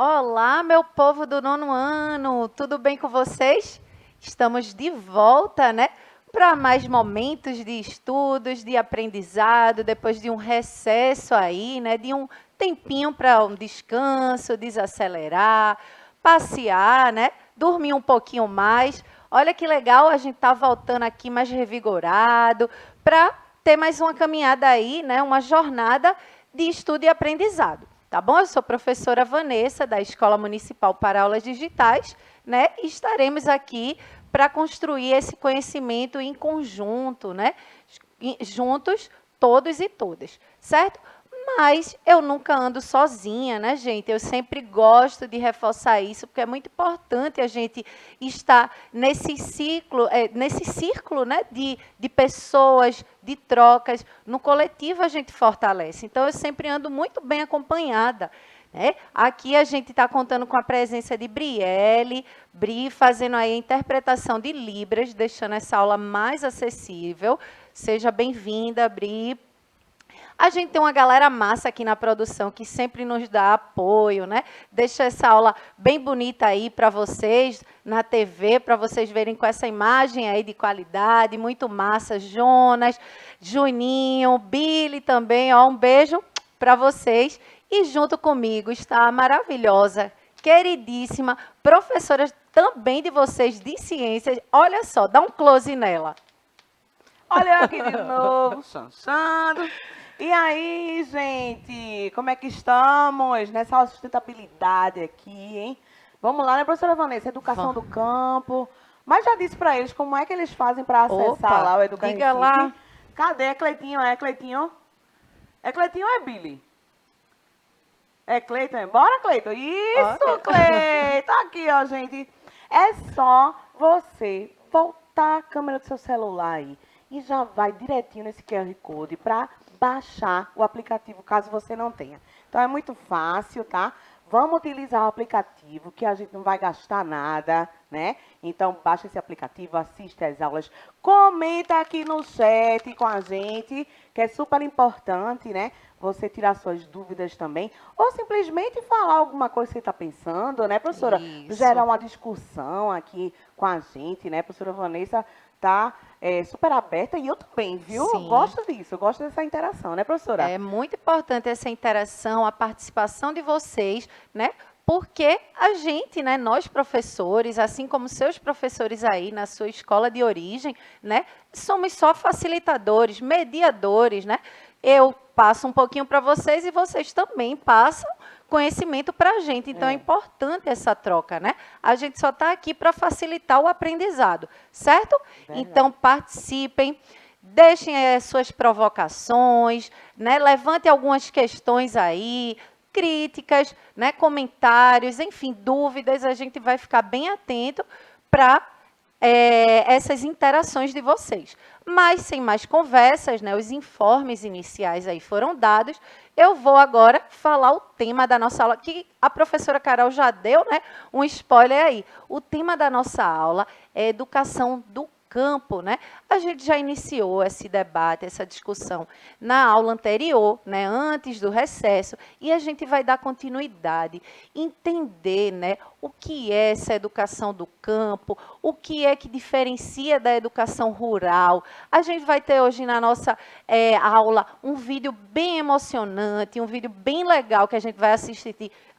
Olá, meu povo do nono ano, tudo bem com vocês? Estamos de volta, né? Para mais momentos de estudos, de aprendizado, depois de um recesso aí, né? De um tempinho para um descanso, desacelerar, passear, né? Dormir um pouquinho mais. Olha que legal, a gente tá voltando aqui mais revigorado para ter mais uma caminhada aí, né? Uma jornada de estudo e aprendizado. Tá bom? Eu sou professora Vanessa, da Escola Municipal para Aulas Digitais, né? E estaremos aqui para construir esse conhecimento em conjunto, né? Juntos, todos e todas, certo? Mas eu nunca ando sozinha, né, gente? Eu sempre gosto de reforçar isso, porque é muito importante a gente estar nesse ciclo, nesse círculo, né, de pessoas, de trocas. No coletivo a gente fortalece. Então, eu sempre ando muito bem acompanhada. Né? Aqui a gente está contando com a presença de Brielle, Bri fazendo aí a interpretação de Libras, deixando essa aula mais acessível. Seja bem-vinda, Bri. A gente tem uma galera massa aqui na produção que sempre nos dá apoio, né? Deixa essa aula bem bonita aí para vocês, na TV, para vocês verem com essa imagem aí de qualidade, muito massa. Jonas, Juninho, Billy também, ó, um beijo para vocês. E junto comigo está a maravilhosa, queridíssima, professora também de vocês de ciências. Olha só, dá um close nela. Olha eu aqui de novo, Chanchando. E aí, gente, como é que estamos nessa aula de sustentabilidade aqui, hein? Vamos lá, né, professora Vanessa? Educação do campo. Mas já disse para eles como é que eles fazem para acessar lá o Educa diga Recife. lá. Cadê? É Cleitinho? É Cleitinho? É Cleitinho ou é Billy? É Cleiton? Bora, Cleiton. Isso, Cleiton. Aqui, ó, gente. É só você voltar a câmera do seu celular aí e já vai direitinho nesse QR Code para baixar o aplicativo, caso você não tenha. Então, é muito fácil, tá? Vamos utilizar o aplicativo, que a gente não vai gastar nada, né? Então, baixa esse aplicativo, assiste às aulas, comenta aqui no chat com a gente, que é super importante, né? Você tirar suas dúvidas também, ou simplesmente falar alguma coisa que você está pensando, né, professora? Isso. Gerar uma discussão aqui com a gente, né? A professora Vanessa está super aberta e eu também, viu? Sim. Eu gosto disso, eu gosto dessa interação, né, professora? É muito importante essa interação, a participação de vocês, né? Porque a gente, né, nós professores, assim como seus professores aí na sua escola de origem, né, somos só facilitadores, mediadores, né? Eu passo um pouquinho para vocês e vocês também passam conhecimento para a gente. Então, é importante essa troca, né? A gente só está aqui para facilitar o aprendizado, certo? Verdade. Então, participem. Deixem suas provocações, né? Levante algumas questões aí, críticas, né? Comentários, enfim, dúvidas. A gente vai ficar bem atento para essas interações de vocês. Mas, sem mais conversas, né? Os informes iniciais aí foram dados. Eu vou agora falar o tema da nossa aula, que a professora Carol já deu, né? Um spoiler aí. O tema da nossa aula é educação do campo, né? A gente já iniciou esse debate, essa discussão na aula anterior, né, antes do recesso, e a gente vai dar continuidade, entender, né, o que é essa educação do campo, o que é que diferencia da educação rural. A gente vai ter hoje na nossa aula um vídeo bem emocionante, um vídeo bem legal que a gente vai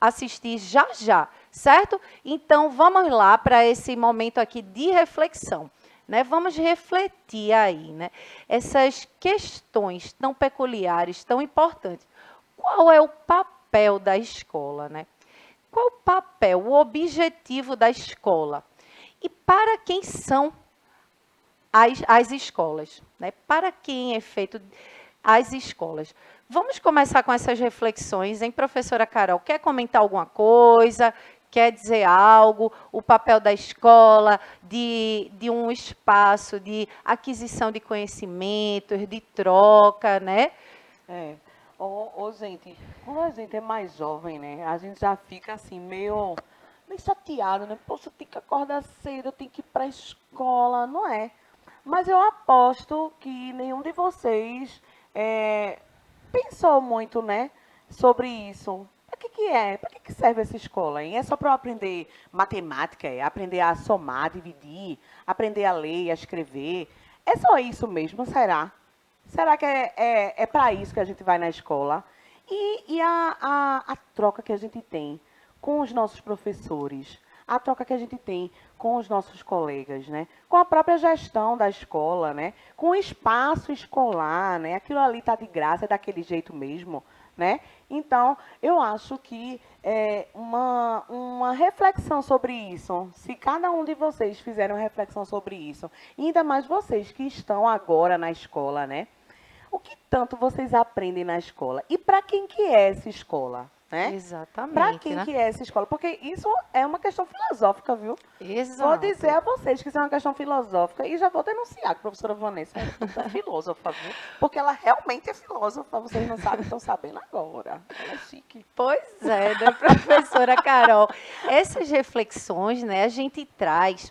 assistir já já, certo? Então, vamos lá para esse momento aqui de reflexão. Né? Vamos refletir aí, né? Essas questões tão peculiares, tão importantes. Qual é o papel da escola? Né? Qual o papel, o objetivo da escola? E para quem são as escolas? Né? Para quem é feito as escolas? Vamos começar com essas reflexões, hein, professora Carol? Quer comentar alguma coisa? Quer dizer algo, o papel da escola, de um espaço de aquisição de conhecimentos, de troca, né? Gente, quando a gente é mais jovem, né, a gente já fica assim, meio chateado, né? Poxa, eu tenho que acordar cedo, eu tenho que ir para a escola, não é? Mas eu aposto que nenhum de vocês pensou muito, né, sobre isso. que é? Para que serve essa escola, hein? É só para eu aprender matemática, aprender a somar, dividir, aprender a ler, a escrever? É só isso mesmo, será? Será que é para isso que a gente vai na escola? E a troca que a gente tem com os nossos professores, a troca que a gente tem com os nossos colegas, né? Com a própria gestão da escola, né? Com o espaço escolar, né? Aquilo ali está de graça, é daquele jeito mesmo, né? Então, eu acho que uma reflexão sobre isso, se cada um de vocês fizerem uma reflexão sobre isso, ainda mais vocês que estão agora na escola, né? O que tanto vocês aprendem na escola? E para quem que é essa escola? Né? Exatamente, Para quem né? que é essa escola? Porque isso é uma questão filosófica, viu? Vou Exato. dizer a vocês que isso é uma questão filosófica e já vou denunciar que a professora Vanessa é toda filósofa, viu? Porque ela realmente é filósofa, vocês não sabem, estão sabendo agora. Ela é chique. Pois é, né, professora Carol? Essas reflexões, né, a gente traz,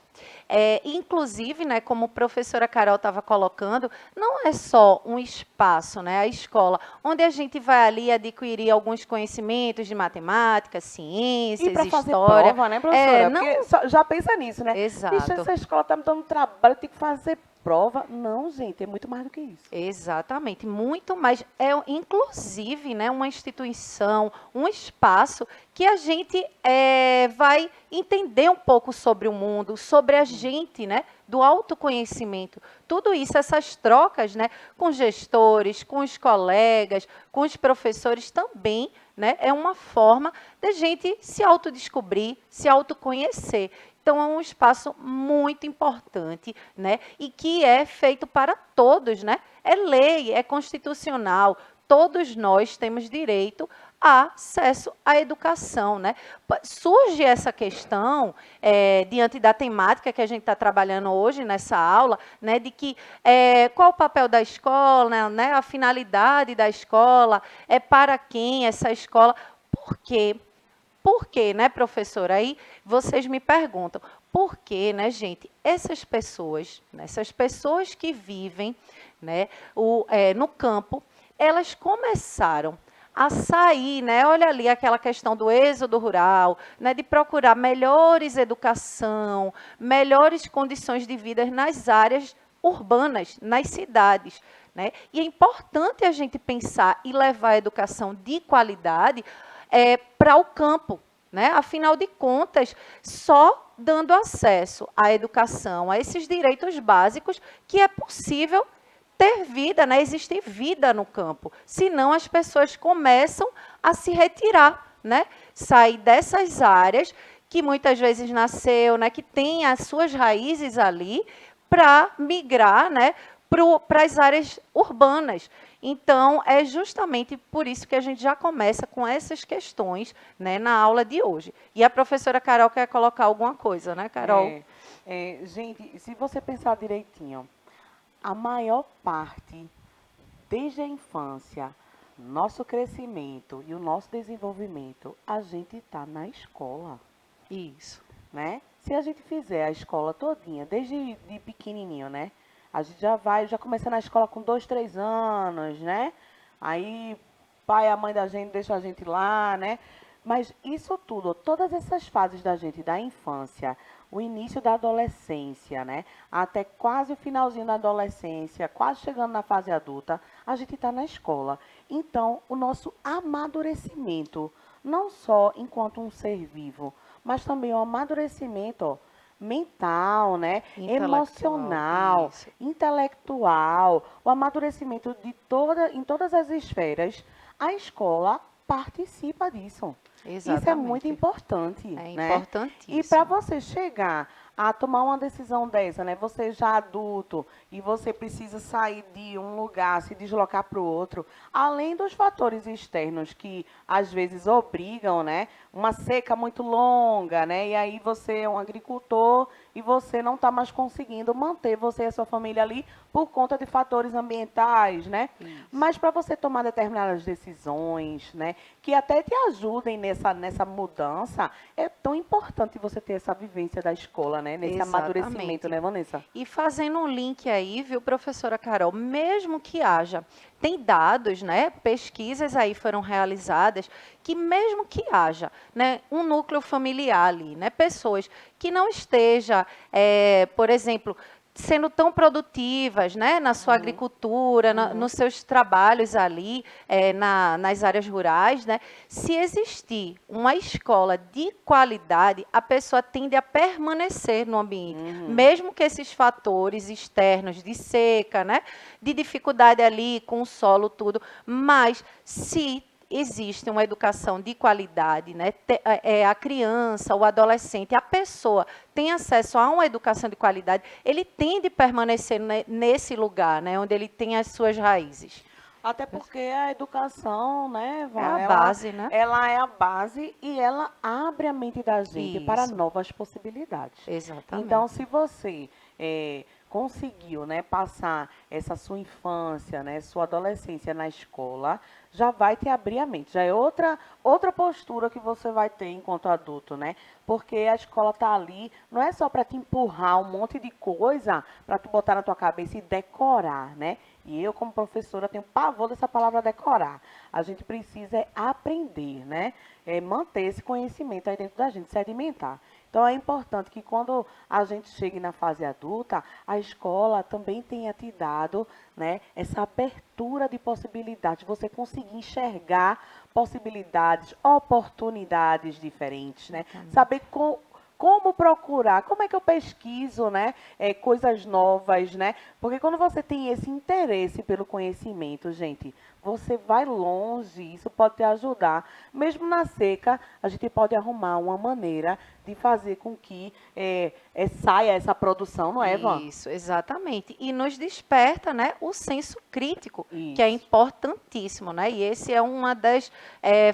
inclusive, né, como a professora Carol estava colocando, não é só um espaço, né, a escola, onde a gente vai ali adquirir alguns conhecimentos de matemática, ciências, E para fazer história. prova, né, professora? Não, Porque já pensa nisso, né? exato. Bicho, essa escola tá me dando trabalho, tem que fazer prova. Não, gente, é muito mais do que isso. Exatamente, muito mais. Inclusive, né, uma instituição, um espaço que a gente vai entender um pouco sobre o mundo, sobre a gente, né, do autoconhecimento. Tudo isso, essas trocas, né, com gestores, com os colegas, com os professores também, né, é uma forma da gente se autodescobrir, se autoconhecer. Então, é um espaço muito importante, né? E que é feito para todos, né? É lei, é constitucional. Todos nós temos direito a acesso à educação, né? Surge essa questão, diante da temática que a gente está trabalhando hoje nessa aula, né? De que qual o papel da escola, né? A finalidade da escola, para quem essa escola, por quê? Por quê, né, professora? Aí vocês me perguntam, por que, né, gente, essas pessoas que vivem, né, no campo, elas começaram a sair, né? Olha ali aquela questão do êxodo rural, né? De procurar melhores educação, melhores condições de vida nas áreas urbanas, nas cidades, né? E é importante a gente pensar e levar a educação de qualidade para o campo, né? Afinal de contas, só dando acesso à educação, a esses direitos básicos, que é possível ter vida, né? Existe vida no campo. Senão as pessoas começam a se retirar, né? Sair dessas áreas que muitas vezes nasceu, né? Que tem as suas raízes ali, para migrar, né? Para as áreas urbanas. Então, é justamente por isso que a gente já começa com essas questões, né, na aula de hoje. E a professora Carol quer colocar alguma coisa, né, Carol? Gente, se você pensar direitinho, a maior parte, desde a infância, nosso crescimento e o nosso desenvolvimento, a gente está na escola, Isso. né? Se a gente fizer a escola todinha, desde de pequenininho, né? A gente já começa na escola com 2, 3 anos, né? Aí, pai e a mãe da gente deixam a gente lá, né? Mas isso tudo, todas essas fases da gente, da infância, o início da adolescência, né? Até quase o finalzinho da adolescência, quase chegando na fase adulta, a gente está na escola. Então, o nosso amadurecimento, não só enquanto um ser vivo, mas também o amadurecimento, ó, mental, né? Emocional, Isso. intelectual, o amadurecimento em todas as esferas, a escola participa disso. Isso é muito Exatamente. importante, É né? importantíssimo. E para você chegar a tomar uma decisão dessa, né? Você já adulto e você precisa sair de um lugar, se deslocar para o outro, além dos fatores externos que às vezes obrigam, né? Uma seca muito longa, né? E aí você é um agricultor e você não está mais conseguindo manter você e a sua família ali por conta de fatores ambientais, né? Isso. Mas para você tomar determinadas decisões, né, que até te ajudem nessa mudança, é tão importante você ter essa vivência da escola, né? Nesse amadurecimento, né, Vanessa? E fazendo um link aí, viu, professora Carol, mesmo que haja, tem dados, né, pesquisas aí foram realizadas, que mesmo que haja, né, um núcleo familiar ali, né, pessoas que não esteja, por exemplo, sendo tão produtivas, né, na sua agricultura, nos seus trabalhos ali, nas áreas rurais, né, se existir uma escola de qualidade, a pessoa tende a permanecer no ambiente, mesmo que esses fatores externos de seca, né, de dificuldade ali com o solo, tudo, mas se existe uma educação de qualidade, né? A criança, o adolescente, a pessoa tem acesso a uma educação de qualidade, ele tende a permanecer nesse lugar, né? Onde ele tem as suas raízes. Até porque a educação, né, Van, É a base, né? Ela é a base e ela abre a mente da gente para Isso. novas possibilidades. Exatamente. Então, se você conseguiu, né, passar essa sua infância, né, sua adolescência na escola, já vai te abrir a mente. Já é outra postura que você vai ter enquanto adulto, né? Porque a escola tá ali, não é só para te empurrar um monte de coisa para tu botar na tua cabeça e decorar, né? E eu, como professora, tenho pavor dessa palavra decorar. A gente precisa aprender, né? Manter esse conhecimento aí dentro da gente, sedimentar. Então, é importante que quando a gente chegue na fase adulta, a escola também tenha te dado, né, essa abertura de possibilidades, você conseguir enxergar possibilidades, oportunidades diferentes, né? Saber como procurar, como é que eu pesquiso, né, coisas novas, né? Porque quando você tem esse interesse pelo conhecimento, gente, você vai longe, isso pode te ajudar. Mesmo na seca, a gente pode arrumar uma maneira de fazer com que saia essa produção, não é, Van? Isso, exatamente. E nos desperta, né, o senso crítico, Isso. que é importantíssimo, né? E esse é um das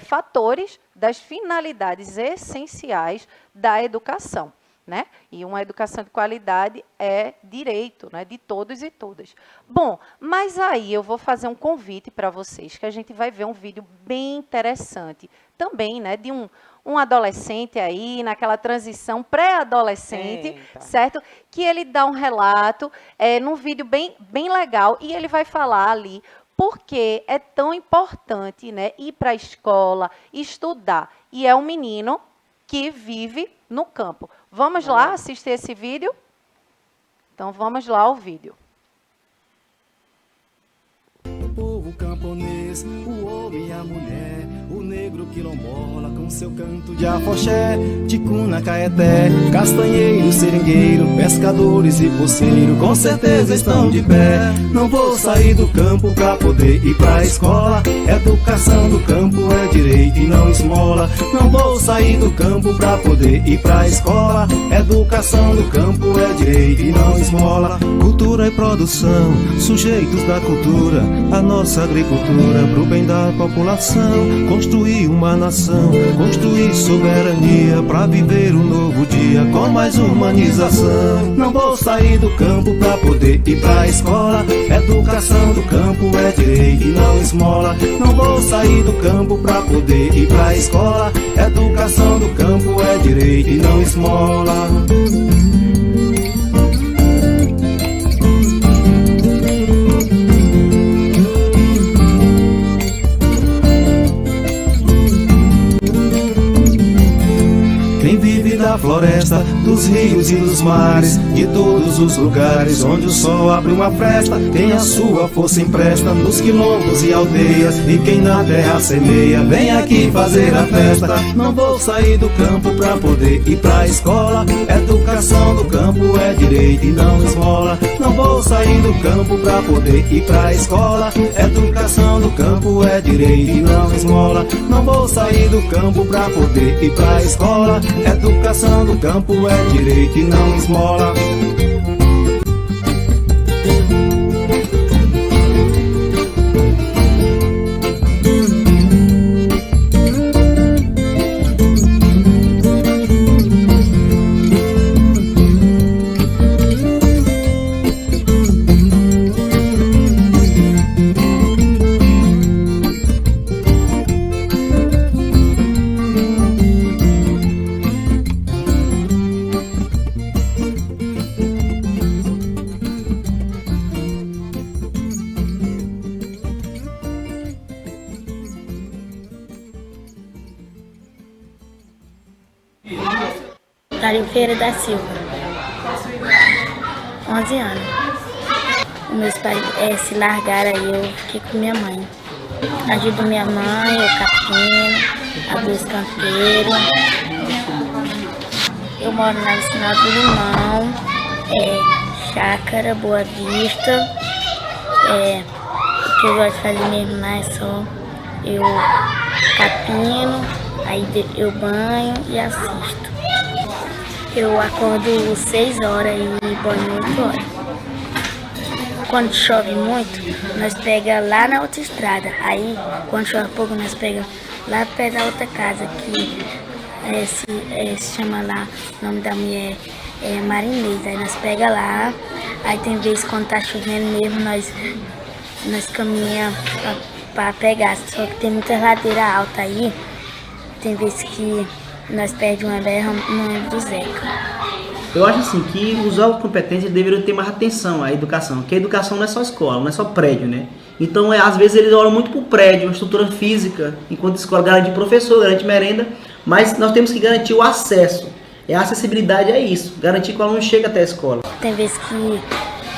fatores, das finalidades essenciais da educação, né? E uma educação de qualidade é direito, né, de todos e todas. Bom, mas aí eu vou fazer um convite para vocês, que a gente vai ver um vídeo bem interessante também, né, de um adolescente aí, naquela transição pré-adolescente, certo? Que ele dá um relato num vídeo bem legal e ele vai falar ali porque é tão importante, né, ir para a escola, estudar. E é um menino que vive no campo. Vamos lá assistir esse vídeo? Então, vamos lá ao vídeo. O povo camponês, o homem e a mulher, o negro quilombola com seu canto de afoxé, ticuna, caeté, castanheiro, seringueiro, pescadores e poceiro, com certeza estão de pé. Não vou sair do campo pra poder ir pra escola, educação do campo é direito e não esmola. Não vou sair do campo pra poder ir pra escola, educação do campo é direito e não esmola. Cultura e produção, sujeitos da cultura, a nossa agricultura pro bem da população, construir uma nação, construir soberania pra viver um novo dia com mais humanização. Não vou sair do campo pra poder ir pra escola, educação do campo é direito e não esmola. Não vou sair do campo pra poder ir pra escola, educação do campo é direito e não esmola. Da floresta, dos rios e dos mares, de todos os lugares onde o sol abre uma fresta, tem a sua força empresta nos quilombos e aldeias, e quem na terra semeia vem aqui fazer a festa. Não vou sair do campo pra poder ir pra escola, educação do campo é direito e não esmola. Não vou sair do campo pra poder ir pra escola, educação do campo é direito e não esmola. Não vou sair do campo pra poder ir pra escola, educação do campo é direito e não esmola. Calil Ferreira da Silva. 11 anos. Os meus pais se largaram aí, eu fiquei com minha mãe. Ajudo minha mãe, o capino, a dois canteiros. Eu moro na Vicinal do Limão, Chácara, Boa Vista. O que eu gosto de fazer mesmo lá é só eu capino, aí eu banho e assisto. Eu acordo 6 horas e banho 8 horas. Quando chove muito, nós pega lá na outra estrada. Aí, quando chove pouco, nós pega lá perto da outra casa, que se chama lá, o nome da mulher é Marinês. Aí nós pega lá, aí tem vezes quando tá chovendo mesmo, nós caminha para pegar. Só que tem muita ladeira alta aí, tem vezes que nós perdemos uma berra no do Zeca. Eu acho assim que os órgãos competentes deveriam ter mais atenção à educação, porque a educação não é só escola, não é só prédio, né? Então, às vezes eles olham muito para o prédio, a estrutura física, enquanto a escola garante professor, garante merenda, mas nós temos que garantir o acesso. A acessibilidade é isso, garantir que o aluno chegue até a escola. Tem vezes que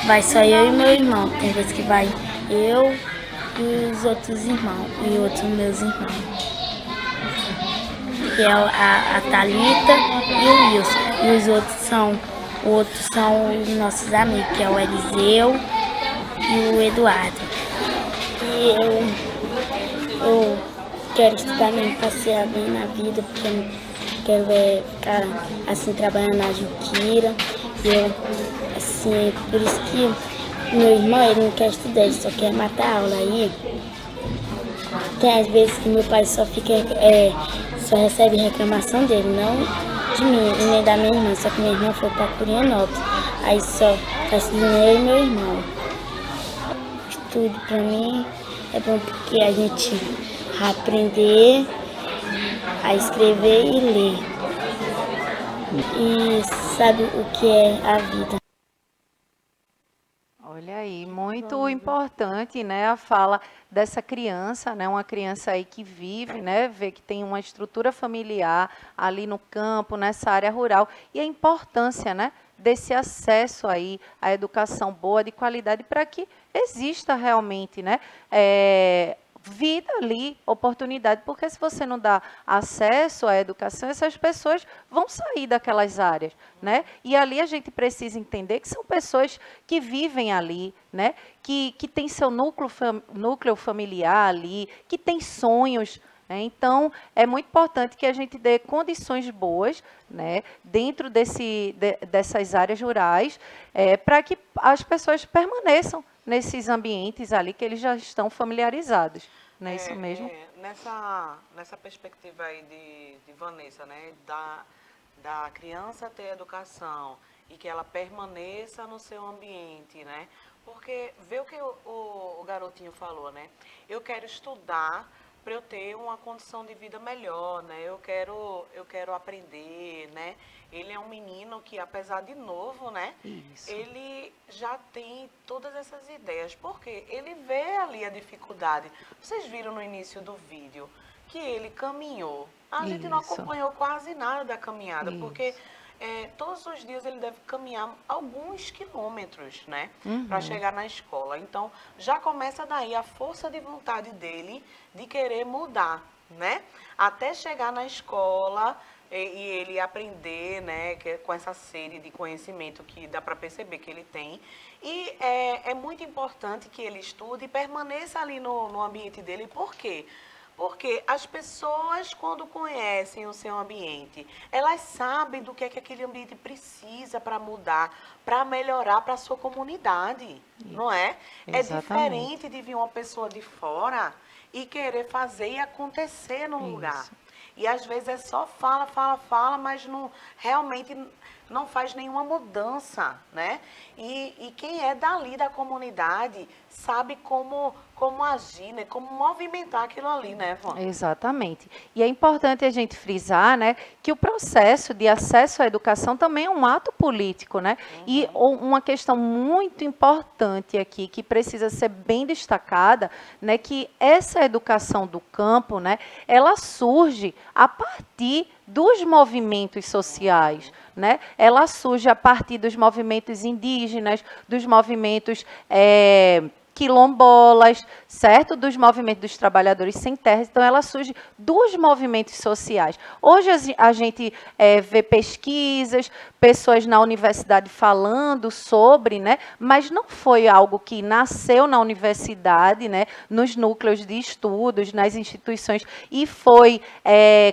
vai só eu e meu irmão, tem vezes que vai eu e os outros irmãos, e outros meus irmãos. Que é a Thalita e o Wilson. E os outros são os nossos amigos, que é o Eliseu e o Eduardo. E eu quero estudar mesmo para ser bem na vida, porque eu quero ficar assim trabalhando na Juquira. E eu, assim, por isso que meu irmão ele não quer estudar, ele só quer matar a aula aí. Tem às vezes que meu pai só recebe reclamação dele, não de mim e nem da minha irmã, só que minha irmã foi para Curianópolis. Aí só tá estudando eu e meu irmão. Estudo para mim é bom porque a gente vai aprender a escrever e ler. E sabe o que é a vida. Olha aí, muito importante, né, a fala dessa criança, né, uma criança aí que vive, né, vê que tem uma estrutura familiar ali no campo, nessa área rural, e a importância, né, desse acesso aí à educação boa, de qualidade, para que exista realmente, né, vida ali, oportunidade, porque se você não dá acesso à educação, essas pessoas vão sair daquelas áreas, né? E ali a gente precisa entender que são pessoas que vivem ali, né? Que têm seu núcleo familiar ali, que têm sonhos, né? Então, é muito importante que a gente dê condições boas, né? Dentro dessas áreas rurais, para que as pessoas permaneçam nesses ambientes ali que eles já estão familiarizados. Não é isso mesmo? Nessa perspectiva aí de Vanessa, né, da criança ter educação e que ela permaneça no seu ambiente, né? Porque vê o que o garotinho falou, né? Eu quero estudar para eu ter uma condição de vida melhor, né? Eu quero aprender, né? Ele é um menino que, apesar de novo, né? Isso. Ele já tem todas essas ideias, porque ele vê ali a dificuldade. Vocês viram no início do vídeo que ele caminhou. A gente não acompanhou quase nada da caminhada, porque todos os dias ele deve caminhar alguns quilômetros, né? Para chegar na escola. Então, já começa daí a força de vontade dele de querer mudar, né? Até chegar na escola e ele aprender, né, com essa sede de conhecimento que dá para perceber que ele tem. E é muito importante que ele estude e permaneça ali no ambiente dele. Por quê? Porque as pessoas, quando conhecem o seu ambiente, elas sabem do que é que aquele ambiente precisa para mudar, para melhorar para a sua comunidade, não é? Exatamente. É diferente de vir uma pessoa de fora e querer fazer e acontecer no lugar. E às vezes é só fala, mas realmente não faz nenhuma mudança, né? E quem é dali da comunidade sabe como agir, né? Como movimentar aquilo ali, né, Vânia? Exatamente. E é importante a gente frisar, né, que o processo de acesso à educação também é um ato político, né? E uma questão muito importante aqui, que precisa ser bem destacada, né, que essa educação do campo, né, ela surge a partir dos movimentos sociais, né? Ela surge a partir dos movimentos indígenas, dos movimentos quilombolas, certo? Dos movimentos dos trabalhadores sem terra. Então, ela surge dos movimentos sociais. Hoje, a gente vê pesquisas, pessoas na universidade falando sobre, né? Mas não foi algo que nasceu na universidade, né? Nos núcleos de estudos, nas instituições, e foi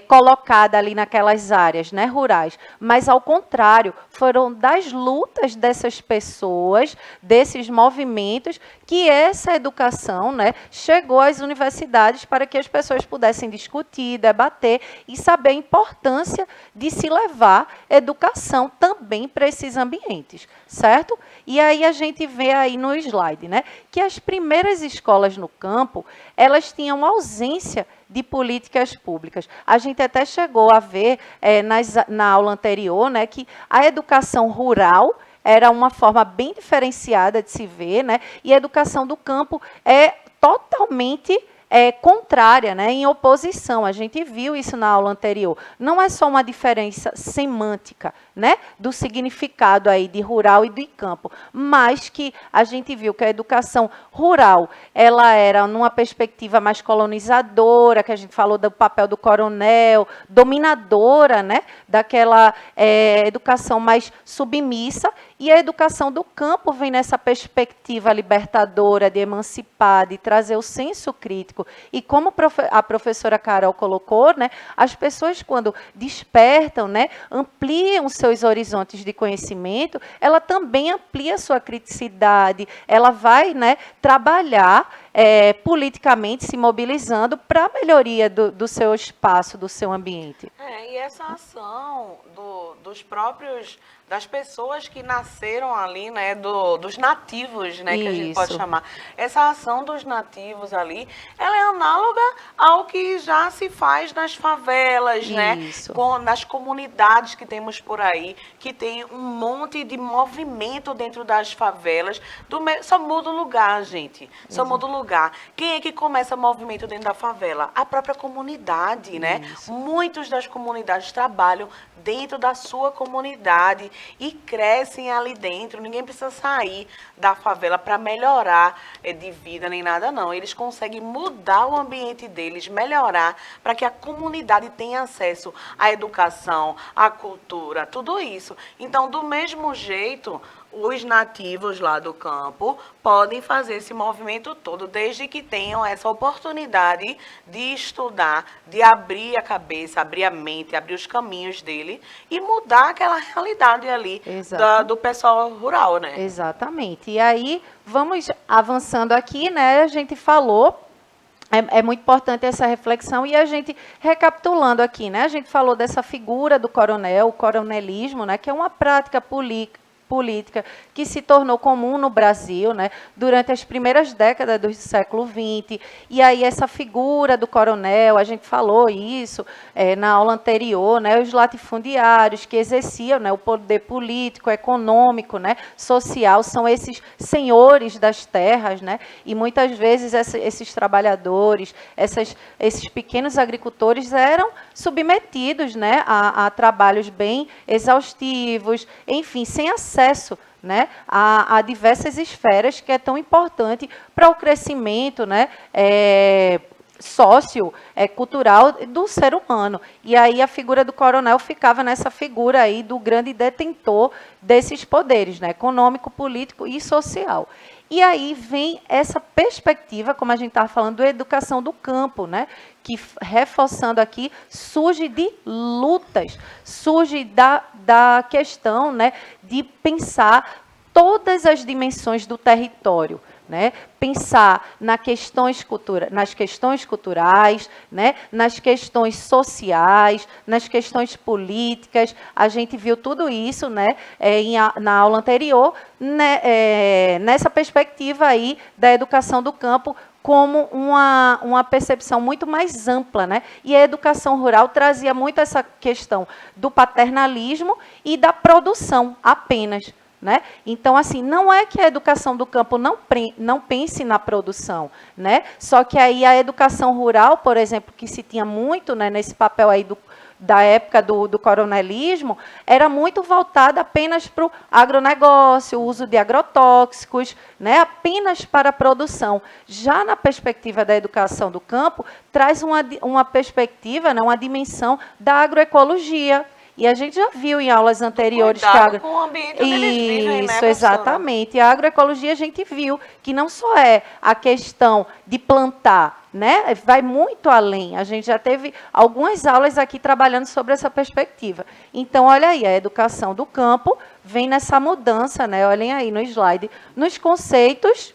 colocada ali naquelas áreas, né, rurais. Mas, ao contrário, foram das lutas dessas pessoas, desses movimentos, que essa educação, né, chegou às universidades para que as pessoas pudessem discutir, debater e saber a importância de se levar educação também para esses ambientes, certo? E aí a gente vê aí no slide, né, que as primeiras escolas no campo, elas tinham ausência de políticas públicas. A gente até chegou a ver na aula anterior, né, que a educação rural era uma forma bem diferenciada de se ver, né? E a educação do campo é totalmente contrária, né? Em oposição. A gente viu isso na aula anterior. Não é só uma diferença semântica, né? Do significado aí de rural e de campo, mas que a gente viu que a educação rural, ela era numa perspectiva mais colonizadora, que a gente falou do papel do coronel, dominadora, né? Daquela educação mais submissa. E a educação do campo vem nessa perspectiva libertadora, de emancipar, de trazer o senso crítico. E como a professora Carol colocou, né, as pessoas, quando despertam, né, ampliam seus horizontes de conhecimento, ela também amplia sua criticidade, ela vai, né, trabalhar politicamente, se mobilizando para a melhoria do seu espaço, do seu ambiente. E essa ação das pessoas que nasceram ali, né, dos nativos, né, que a gente pode chamar. Essa ação dos nativos ali, ela é análoga ao que já se faz nas favelas, né, nas comunidades que temos por aí, que tem um monte de movimento dentro das favelas. Só muda o lugar, gente. Só muda o lugar. Quem é que começa movimento dentro da favela? A própria comunidade, né? Muitos das comunidades trabalham dentro da sua comunidade e crescem ali dentro. Ninguém precisa sair da favela para melhorar de vida nem nada, não. Eles conseguem mudar o ambiente deles, melhorar, para que a comunidade tenha acesso à educação, à cultura, tudo isso. Então, do mesmo jeito, os nativos lá do campo podem fazer esse movimento todo, desde que tenham essa oportunidade de estudar, de abrir a cabeça, abrir a mente, abrir os caminhos dele e mudar aquela realidade ali do pessoal rural, né? Exatamente. E aí, vamos avançando aqui, né? A gente falou, é muito importante essa reflexão, e a gente, recapitulando aqui, né? A gente falou dessa figura do coronel, o coronelismo, né? Que é uma prática política que se tornou comum no Brasil, né, durante as primeiras décadas do século XX. E aí essa figura do coronel, a gente falou isso na aula anterior, né, os latifundiários que exerciam, né, o poder político, econômico, né, social, são esses senhores das terras, né, e muitas vezes esses trabalhadores, esses pequenos agricultores eram submetidos, né, a trabalhos bem exaustivos, enfim, sem acesso, né, a diversas esferas, que é tão importante para o crescimento, né, cultural do ser humano. E aí a figura do coronel ficava nessa figura aí do grande detentor desses poderes, né, econômico, político e social. E aí vem essa perspectiva, como a gente estava falando, da educação do campo, né? Que, reforçando aqui, surge de lutas, surge da questão, né, de pensar todas as dimensões do território, né? Pensar nas questões culturais, né? Nas questões sociais, nas questões políticas. A gente viu tudo isso, né? Na aula anterior, né? Nessa perspectiva aí da educação do campo como uma percepção muito mais ampla, né? E a educação rural trazia muito essa questão do paternalismo e da produção apenas, né? Então, assim, não é que a educação do campo não pense na produção, né? Só que aí a educação rural, por exemplo, que se tinha muito, né, nesse papel aí da época do coronelismo, era muito voltada apenas para o agronegócio, o uso de agrotóxicos, né, apenas para a produção. Já na perspectiva da educação do campo, traz uma perspectiva, né, uma dimensão da agroecologia. E a gente já viu em aulas anteriores Cuidado com o ambiente onde eles vivem, né, Isso, professora? exatamente. E a agroecologia a gente viu que não só é a questão de plantar, né? Vai muito além. A gente já teve algumas aulas aqui trabalhando sobre essa perspectiva. Então, olha aí, a educação do campo vem nessa mudança, né? Olhem aí no slide, nos conceitos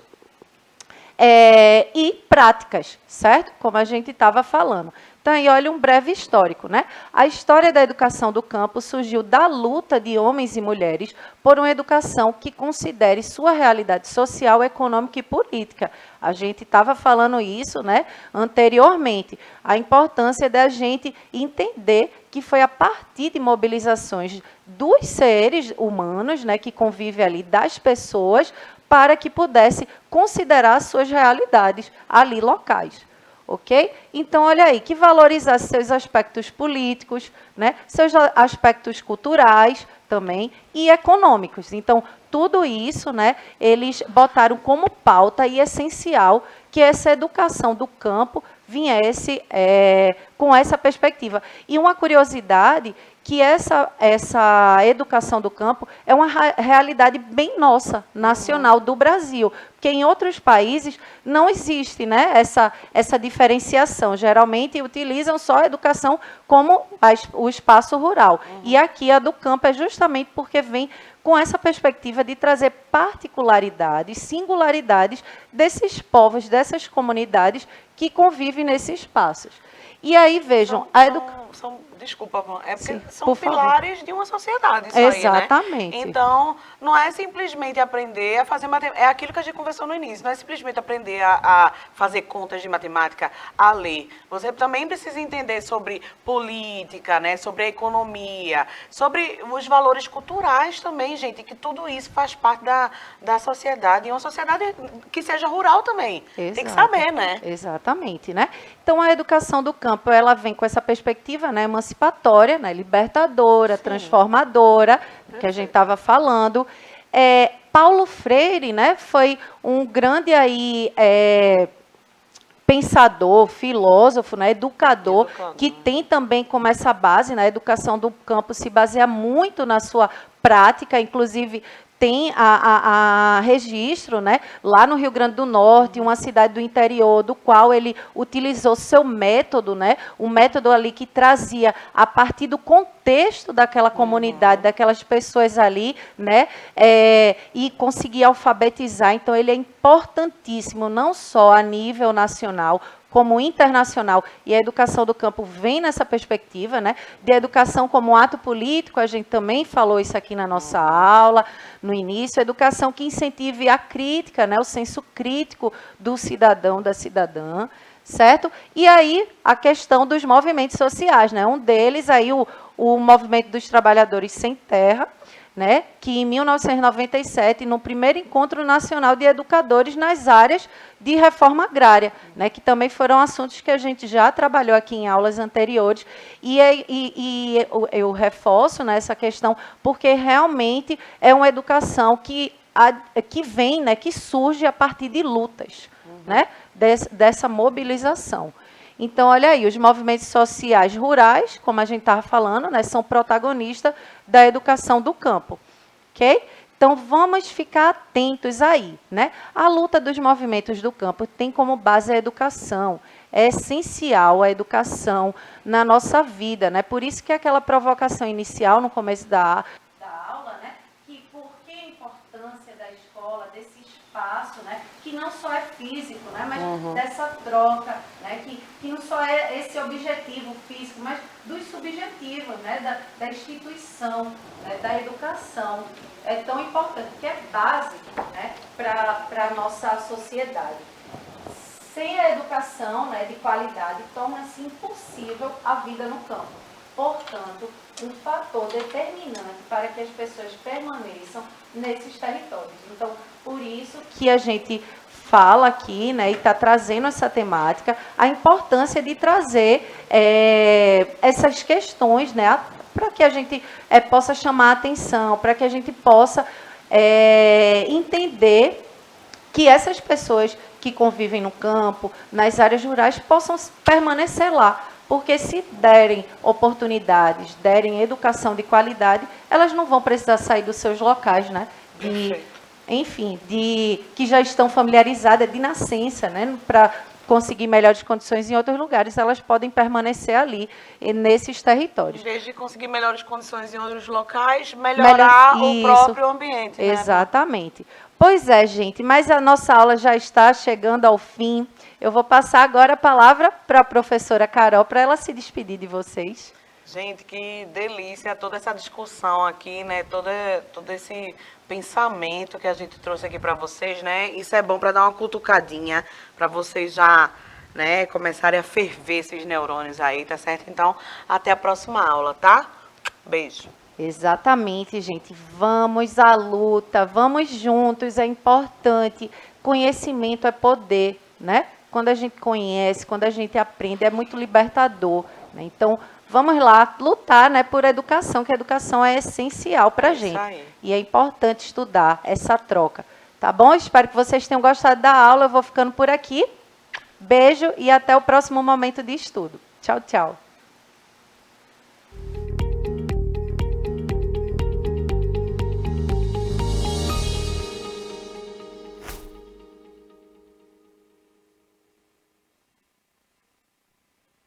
e práticas, certo? Como a gente estava falando. Então, aí, olha um breve histórico, né? A história da educação do campo surgiu da luta de homens e mulheres por uma educação que considere sua realidade social, econômica e política. A gente estava falando isso, né, anteriormente. A importância da gente entender que foi a partir de mobilizações dos seres humanos, né, que convivem ali, das pessoas, para que pudesse considerar suas realidades ali locais. Ok? Então, olha aí, que valorizasse seus aspectos políticos, né, seus aspectos culturais também e econômicos. Então, tudo isso, né, eles botaram como pauta e essencial que essa educação do campo viesse com essa perspectiva. E uma curiosidade, que essa educação do campo é uma realidade bem nossa, nacional, do Brasil. Porque em outros países não existe, né, essa diferenciação. Geralmente utilizam só a educação como o espaço rural. E aqui a do campo é justamente porque vem com essa perspectiva de trazer particularidades, singularidades desses povos, dessas comunidades que convivem nesses espaços. E aí, vejam, a educação... Desculpa, Van, é porque Sim, são pilares de uma sociedade, isso exatamente. aí, né? Então, não é simplesmente aprender a fazer matemática, é aquilo que a gente conversou no início, não é simplesmente aprender a fazer contas de matemática, a ler. Você também precisa entender sobre política, né, sobre a economia, sobre os valores culturais também, gente, que tudo isso faz parte da sociedade, e uma sociedade que seja rural também. Exato. Tem que saber, né? Exatamente, né? Então, a educação do campo, ela vem com essa perspectiva, né, emancipatória, né, libertadora, transformadora, que a gente estava falando. Paulo Freire, né, foi um grande aí, pensador, filósofo, né, educador, que tem também como essa base, né, a educação do campo se baseia muito na sua prática, inclusive tem a registro, né, lá no Rio Grande do Norte, uma cidade do interior, do qual ele utilizou seu método, né, um método ali que trazia, a partir do contexto daquela comunidade, daquelas pessoas ali, né, e conseguia alfabetizar. Então, ele é importantíssimo, não só a nível nacional, como internacional, e a educação do campo vem nessa perspectiva, né, de educação como ato político, a gente também falou isso aqui na nossa aula, no início, educação que incentive a crítica, né, o senso crítico do cidadão, da cidadã, certo? E aí, a questão dos movimentos sociais, né, um deles aí, o movimento dos trabalhadores sem terra, né, que em 1997, no primeiro encontro nacional de educadores nas áreas de reforma agrária, né, que também foram assuntos que a gente já trabalhou aqui em aulas anteriores, e eu reforço, né, essa questão, porque realmente é uma educação que vem, né, que surge a partir de lutas, né, dessa mobilização. Então, olha aí, os movimentos sociais rurais, como a gente estava falando, né, são protagonistas da educação do campo. Ok? Então, vamos ficar atentos aí, né? A luta dos movimentos do campo tem como base a educação. É essencial a educação na nossa vida, né? Por isso que aquela provocação inicial no começo da aula, né? Que por que a importância da escola, desse espaço, né? Que não só é físico, né? Mas dessa troca, né? Que não só é esse objetivo físico, mas dos subjetivos, né? Da instituição, né? Da educação. É tão importante, que é base, né? Para a nossa sociedade. Sem a educação, né, de qualidade, torna-se impossível a vida no campo. Portanto, um fator determinante para que as pessoas permaneçam nesses territórios. Então, por isso que a gente fala aqui, né, e está trazendo essa temática, a importância de trazer essas questões, né, para que a gente possa chamar a atenção, para que a gente possa entender que essas pessoas que convivem no campo, nas áreas rurais, possam permanecer lá. Porque se derem oportunidades, derem educação de qualidade, elas não vão precisar sair dos seus locais, né? Enfim, que já estão familiarizadas de nascença, né? Para conseguir melhores condições em outros lugares, elas podem permanecer ali, nesses territórios. Em vez de conseguir melhores condições em outros locais, melhorar o próprio ambiente. Né? Exatamente. Pois é, gente, mas a nossa aula já está chegando ao fim. Eu vou passar agora a palavra para a professora Carol, para ela se despedir de vocês. Gente, que delícia toda essa discussão aqui, né? Todo esse pensamento que a gente trouxe aqui para vocês, né? Isso é bom para dar uma cutucadinha, para vocês já, né, começarem a ferver esses neurônios aí, tá certo? Então, até a próxima aula, tá? Beijo. Exatamente, gente. Vamos à luta, vamos juntos, é importante. Conhecimento é poder, né? Quando a gente conhece, quando a gente aprende, é muito libertador, né? Então, vamos lá lutar, né, por educação, que a educação é essencial para a gente. Aí. E é importante estudar essa troca. Tá bom? Espero que vocês tenham gostado da aula. Eu vou ficando por aqui. Beijo e até o próximo momento de estudo. Tchau, tchau.